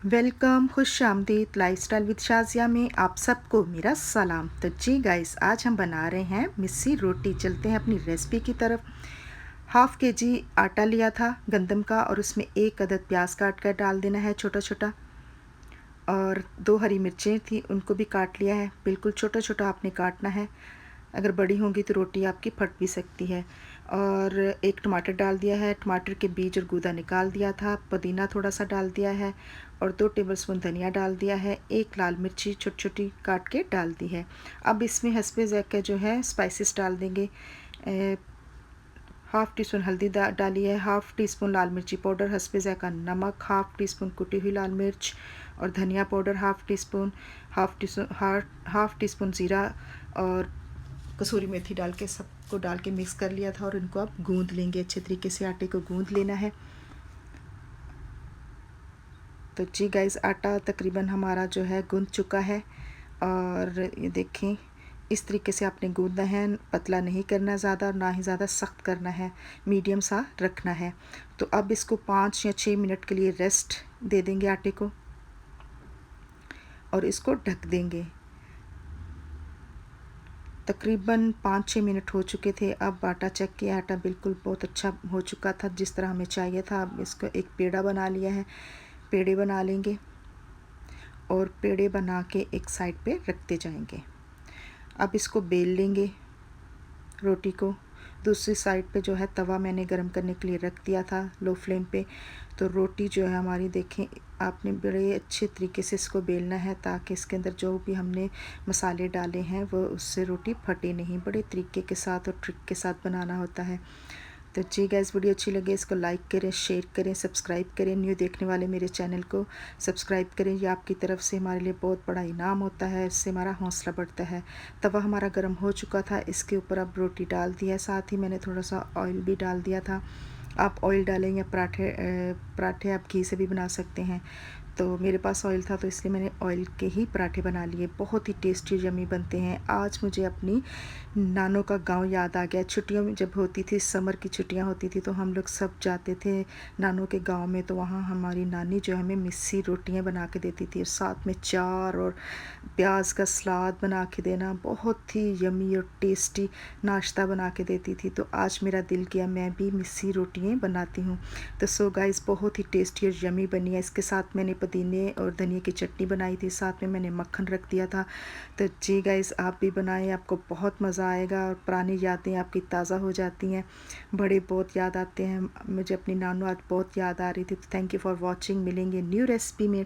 Welcome, खुश आमदीद lifestyle with Shazia में आप सबको मेरा सलाम। तो जी गाइस, आज हम बना रहे हैं मिस्सी रोटी। चलते हैं अपनी रेसिपी की तरफ। हाफ़ के जी आटा लिया था गंदम का और उसमें एक अदद प्याज काट कर डाल देना है छोटा छोटा, और 2 हरी मिर्चें थी उनको भी काट लिया है। बिल्कुल छोटा छोटा आपने काटना है, अगर बड़ी होंगी तो रोटी आपकी फट भी सकती है। और एक टमाटर डाल दिया है, टमाटर के बीज और गूदा निकाल दिया था। पुदीना थोड़ा सा डाल दिया है और 2 टेबलस्पून धनिया डाल दिया है। एक लाल मिर्ची छोटी छोटी काट के डाल दी है। अब इसमें हस्बे ज़ायक़ा जो है स्पाइसेस डाल देंगे। हाफ़ टी स्पून हल्दी डाली है, हाफ़ टी स्पून लाल मिर्ची पाउडर, हस्बे ज़ायक़ा नमक, हाफ़ टी स्पून कुटी हुई लाल मिर्च और धनिया powder half tea spoon, half tea spoon ज़ीरा और कसूरी मेथी डाल के सबको डाल के मिक्स कर लिया था। और इनको अब गूंद लेंगे, अच्छे तरीके से आटे को गूंद लेना है। तो जी गाइस, आटा तकरीबन हमारा जो है गूंद चुका है। और ये देखें, इस तरीके से आपने गूंदना है, पतला नहीं करना ज़्यादा और ना ही ज़्यादा सख्त करना है, मीडियम सा रखना है। तो अब इसको 5 या 6 मिनट के लिए रेस्ट दे देंगे आटे को और इसको ढक देंगे। तकरीबन 5-6 मिनट हो चुके थे। अब आटा चेक किया, आटा बिल्कुल बहुत अच्छा हो चुका था, जिस तरह हमें चाहिए था। अब इसको एक पेड़ा बना लिया है, पेड़े बना लेंगे और पेड़े बना के एक साइड पे रखते जाएंगे। अब इसको बेल लेंगे रोटी को। दूसरी साइड पे जो है तवा मैंने गरम करने के लिए रख दिया था लो फ्लेम पे। तो रोटी जो है हमारी, देखें, आपने बड़े अच्छे तरीके से इसको बेलना है ताकि इसके अंदर जो भी हमने मसाले डाले हैं वो उससे रोटी फटे नहीं। बड़े तरीके के साथ और ट्रिक के साथ बनाना होता है। तो जी गाइस, वीडियो अच्छी लगे इसको लाइक करें, शेयर करें, सब्सक्राइब करें। न्यू देखने वाले मेरे चैनल को सब्सक्राइब करें, ये आपकी तरफ से हमारे लिए बहुत बड़ा इनाम होता है, इससे हमारा हौसला बढ़ता है। तवा हमारा गर्म हो चुका था, इसके ऊपर अब रोटी डाल दिया, साथ ही मैंने थोड़ा सा ऑयल भी डाल दिया था। आप ऑयल डालें या पराठे आप घी से भी बना सकते हैं। तो मेरे पास ऑयल था तो इसलिए मैंने ऑयल के ही पराठे बना लिए। बहुत ही टेस्टी यम्मी बनते हैं। आज मुझे अपनी नानों का गांव याद आ गया। छुट्टियों में जब होती थी, समर की छुट्टियां होती थी, तो हम लोग सब जाते थे नानों के गांव में। तो वहाँ हमारी नानी जो हमें मिस्सी रोटियां बना के देती थी और साथ में चार और प्याज का सलाद बना के देना। बहुत ही यम्मी और टेस्टी नाश्ता बना के देती थी। तो आज मेरा दिल किया मैं भी मिस्सी रोटियां बनाती हूँ। तो सो गाइस, बहुत ही टेस्टी और यम्मी बनी है। इसके साथ मैंने पुदीने और धनिया की चटनी बनाई थी, साथ में मैंने मक्खन रख दिया था। तो जी गाइस, आप भी बनाएं, आपको बहुत मज़ा आएगा और पुरानी यादें आपकी ताज़ा हो जाती हैं। बड़े बहुत याद आते हैं। मुझे अपनी नानू आज बहुत याद आ रही थी। तो थैंक यू फॉर वॉचिंग। मिलेंगे न्यू रेसिपी में।